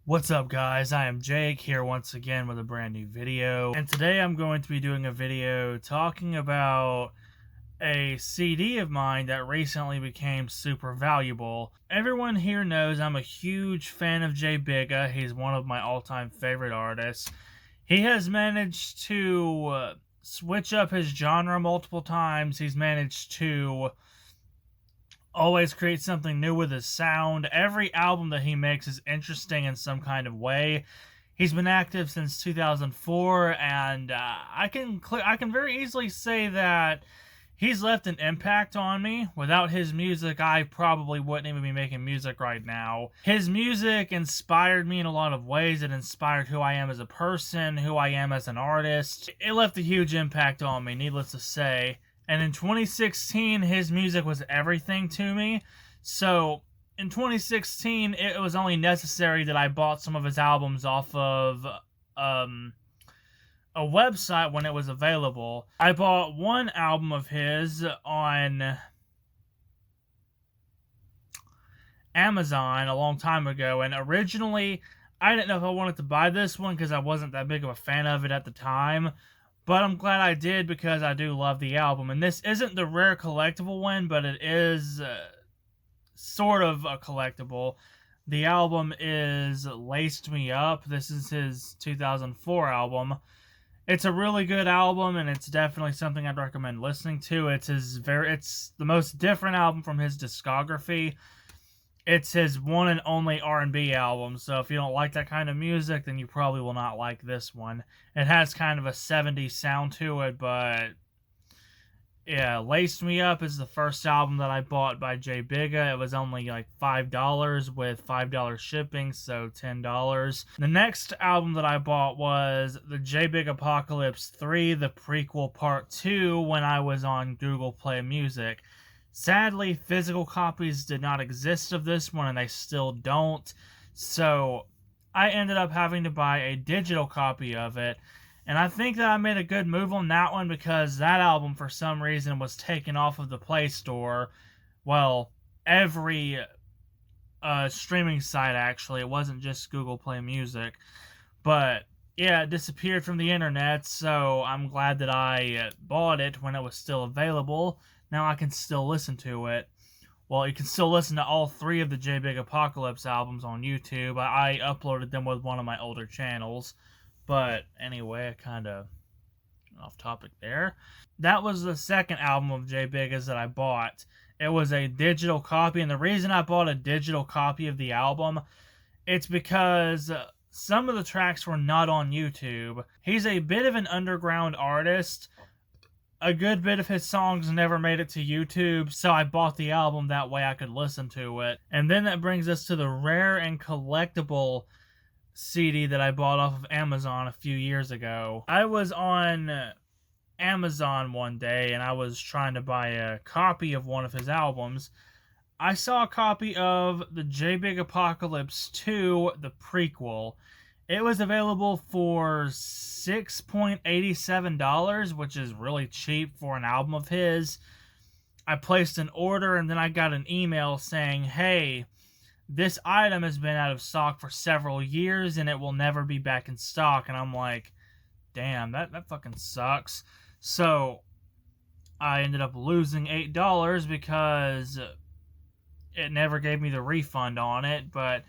What's up, guys? I am Jake here once again with a brand new video, and today I'm going to be doing a video talking about a CD of mine that recently became super valuable. Everyone here knows I'm a huge fan of Bigga. He's one of my all-time favorite artists. He has managed to switch up his genre multiple times. He's managed to always creates something new with his sound. Every album that he makes is interesting in some kind of way. He's been active since 2004, and I can very easily say that he's left an impact on me. Without his music, I probably wouldn't even be making music right now. His music inspired me in a lot of ways. It inspired who I am as a person, who I am as an artist. It left a huge impact on me, needless to say. And in 2016, his music was everything to me. So in 2016, it was only necessary that I bought some of his albums off of a website when it was available. I bought one album of his on Amazon a long time ago, and originally I didn't know if I wanted to buy this one because I wasn't that big of a fan of it at the time. But I'm glad I did because I do love the album. And this isn't the rare collectible one, but it is sort of a collectible. The album is Laced Me Up. This is his 2004 album. It's a really good album, and it's definitely something I'd recommend listening to. It's the most different album from his discography. It's his one and only R&B album, so if you don't like that kind of music, then you probably will not like this one. It has kind of a 70s sound to it, but yeah, Laced Me Up is the first album that I bought by Bigga. It was only like $5 with $5 shipping, so $10. The next album that I bought was the Big Apocalypse 3, the prequel part 2, when I was on Google Play Music. Sadly, physical copies did not exist of this one, and they still don't, so I ended up having to buy a digital copy of it, and I think that I made a good move on that one because that album, for some reason, was taken off of the Play Store. Well, every streaming site, actually. It wasn't just Google Play Music, but yeah, it disappeared from the internet, so I'm glad that I bought it when it was still available. Now I can still listen to it. Well, you can still listen to all three of the Big Apocalypse albums on YouTube. I uploaded them with one of my older channels. But anyway, I kind of off topic there. That was the second album of Bigga's that I bought. It was a digital copy, and the reason I bought a digital copy of the album, it's because some of the tracks were not on YouTube. He's a bit of an underground artist. A good bit of his songs never made it to YouTube, so I bought the album that way I could listen to it. And then that brings us to the rare and collectible CD that I bought off of Amazon a few years ago. I was on Amazon one day and I was trying to buy a copy of one of his albums. I saw a copy of the Big Apocalypse 2, the prequel. It was available for $6.87, which is really cheap for an album of his. I placed an order and then I got an email saying, hey, this item has been out of stock for several years and it will never be back in stock. And I'm like, damn, that fucking sucks. So I ended up losing $8 because it never gave me the refund on it. But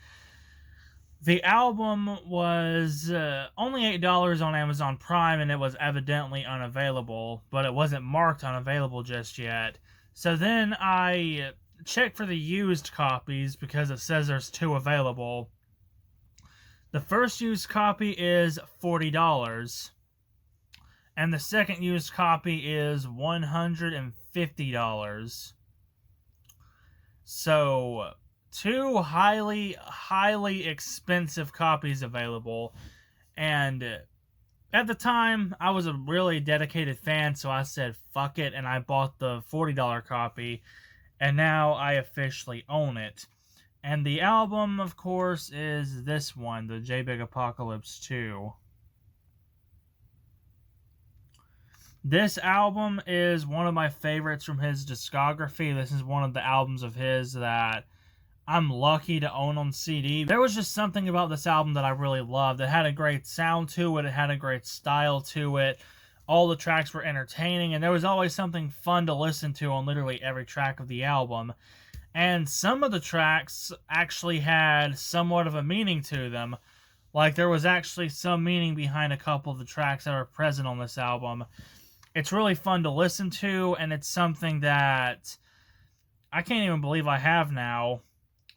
the album was only $8 on Amazon Prime, and it was evidently unavailable, but it wasn't marked unavailable just yet. So then I checked for the used copies because it says there's 2 available. The first used copy is $40, and the second used copy is $150. So 2 highly expensive copies available, and at the time I was a really dedicated fan, so I said fuck it and I bought the $40 copy, and now I officially own it. And the album, of course, is this one, the Big Apocalypse 2. This album is one of my favorites from his discography. This is one of the albums of his that I'm lucky to own on CD. There was just something about this album that I really loved. It had a great sound to it. It had a great style to it. All the tracks were entertaining, and there was always something fun to listen to on literally every track of the album. And some of the tracks actually had somewhat of a meaning to them. Like, there was actually some meaning behind a couple of the tracks that are present on this album. It's really fun to listen to, and it's something that I can't even believe I have now.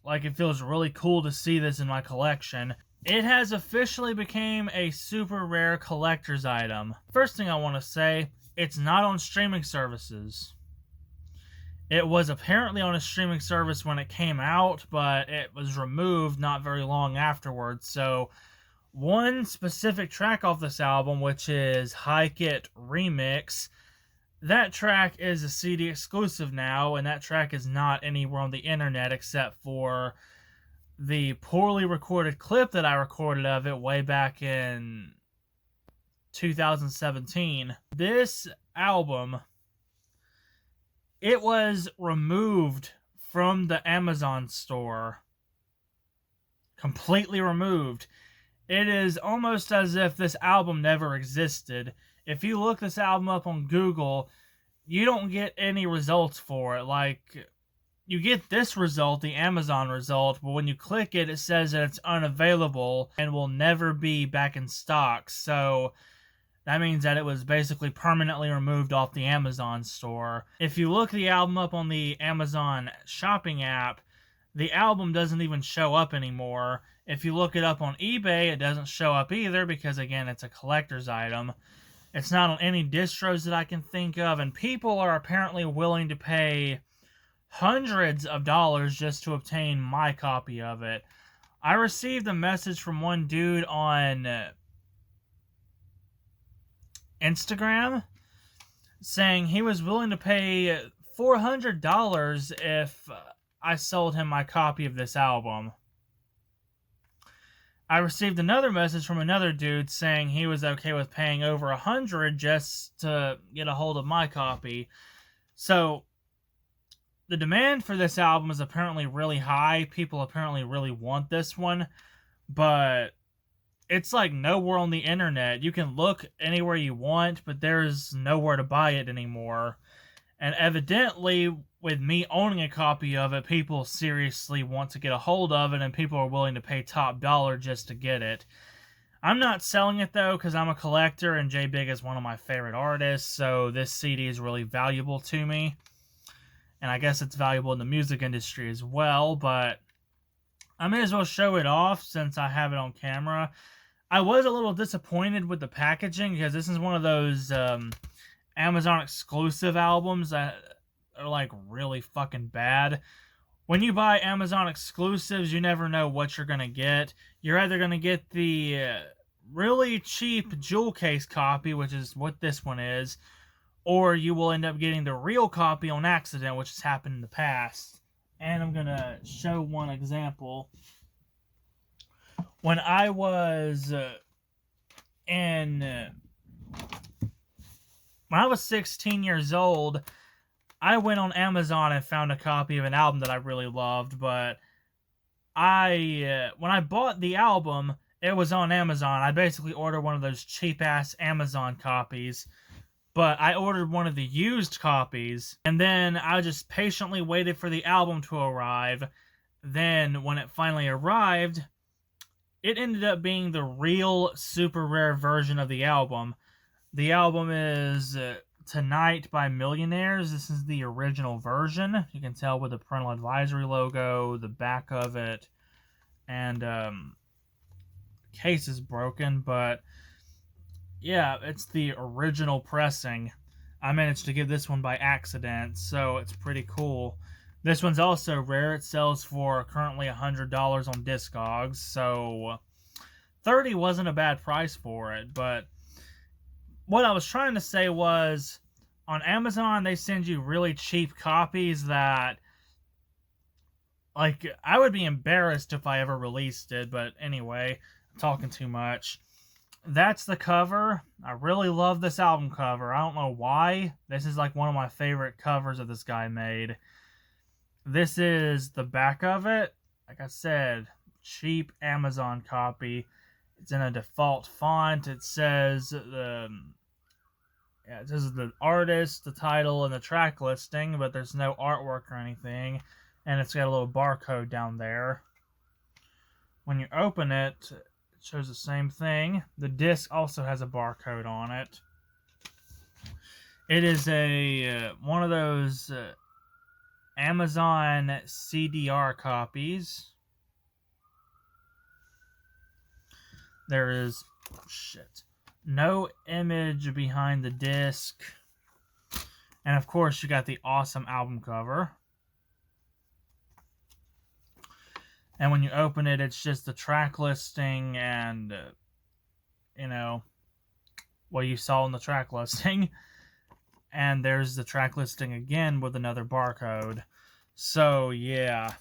Like, it feels really cool to see this in my collection. It has officially become a super rare collector's item. First thing I want to say, it's not on streaming services. It was apparently on a streaming service when it came out, but it was removed not very long afterwards. So, one specific track off this album, which is Hike It Remix, that track is a CD exclusive now, and that track is not anywhere on the internet except for the poorly recorded clip that I recorded of it way back in 2017. This album, it was removed from the Amazon store. Completely removed. It is almost as if this album never existed. If you look this album up on Google, you don't get any results for it. Like, you get this result, the Amazon result, but when you click it, it says that it's unavailable and will never be back in stock. So that means that it was basically permanently removed off the Amazon store. If you look the album up on the Amazon shopping app, the album doesn't even show up anymore. If you look it up on eBay, it doesn't show up either because, again, it's a collector's item. It's not on any distros that I can think of, and people are apparently willing to pay hundreds of dollars just to obtain my copy of it. I received a message from one dude on Instagram saying he was willing to pay $400 if I sold him my copy of this album. I received another message from another dude saying he was okay with paying over $100 just to get a hold of my copy. So, the demand for this album is apparently really high. People apparently really want this one, but it's like nowhere on the internet. You can look anywhere you want, but there's nowhere to buy it anymore. And evidently, with me owning a copy of it, people seriously want to get a hold of it, and people are willing to pay top dollar just to get it. I'm not selling it, though, because I'm a collector, and Bigga is one of my favorite artists, so this CD is really valuable to me. And I guess it's valuable in the music industry as well, but I may as well show it off since I have it on camera. I was a little disappointed with the packaging, because this is one of those Amazon exclusive albums that are like really fucking bad. When you buy Amazon exclusives, you never know what you're gonna get. You're either gonna get the really cheap jewel case copy, which is what this one is, or you will end up getting the real copy on accident, which has happened in the past. And I'm gonna show one example. When I was when I was 16 years old, I went on Amazon and found a copy of an album that I really loved, but when I bought the album, it was on Amazon. I basically ordered one of those cheap-ass Amazon copies, but I ordered one of the used copies, and then I just patiently waited for the album to arrive. Then, when it finally arrived, it ended up being the real super rare version of the album. The album is Tonight by Millionaires. This is the original version. You can tell with the parental advisory logo, the back of it, and case is broken, but yeah, it's the original pressing. I managed to get this one by accident, so it's pretty cool. This one's also rare. It sells for currently $100 on Discogs, so $30 wasn't a bad price for it, but what I was trying to say was, on Amazon, they send you really cheap copies that, like, I would be embarrassed if I ever released it, but anyway, I'm talking too much. That's the cover. I really love this album cover. I don't know why. This is like one of my favorite covers that this guy made. This is the back of it. like I said, cheap Amazon copy. It's in a default font. It says yeah, it says the artist, the title, and the track listing, but there's no artwork or anything. And it's got a little barcode down there. When you open it, it shows the same thing. The disc also has a barcode on it. It is a one of those Amazon CDR copies. There is no image behind the disc. And of course, you got the awesome album cover. And when you open it, it's just the track listing and, you know, what you saw in the track listing. And there's the track listing again with another barcode. So, yeah.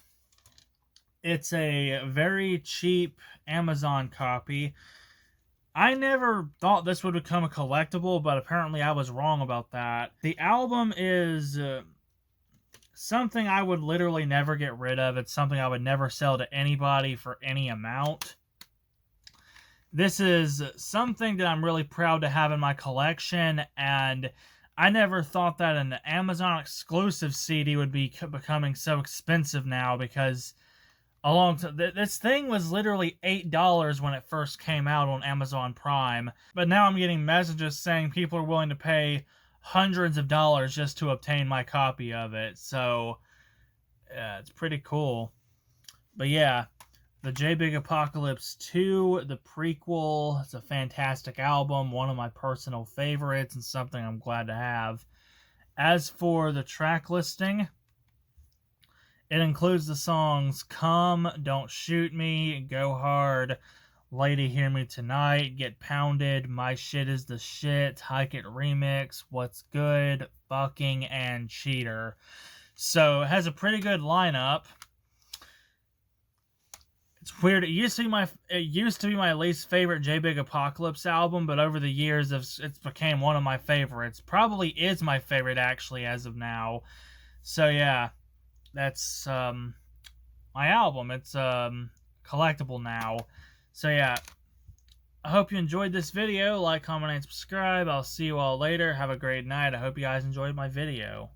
It's a very cheap Amazon copy. I never thought this would become a collectible, but apparently I was wrong about that. The album is something I would literally never get rid of. It's something I would never sell to anybody for any amount. This is something that I'm really proud to have in my collection, and I never thought that an Amazon exclusive CD would be becoming so expensive now, because this thing was literally $8 when it first came out on Amazon Prime, but now I'm getting messages saying people are willing to pay hundreds of dollars just to obtain my copy of it. So yeah, it's pretty cool. But yeah, the J Big Apocalypse 2, the prequel, it's a fantastic album, one of my personal favorites, and something I'm glad to have. As for the track listing, it includes the songs Come, Don't Shoot Me, Go Hard, Lady Hear Me Tonight, Get Pounded, My Shit Is the Shit, Hike It Remix, What's Good, Fucking, and Cheater. So it has a pretty good lineup. It's weird. It used to be my least favorite J Big Apocalypse album, but over the years it's became one of my favorites. Probably is my favorite actually as of now. So yeah, that's my album. It's collectible now. So yeah, I hope you enjoyed this video. Like, comment, and subscribe. I'll see you all later. Have a great night. I hope you guys enjoyed my video.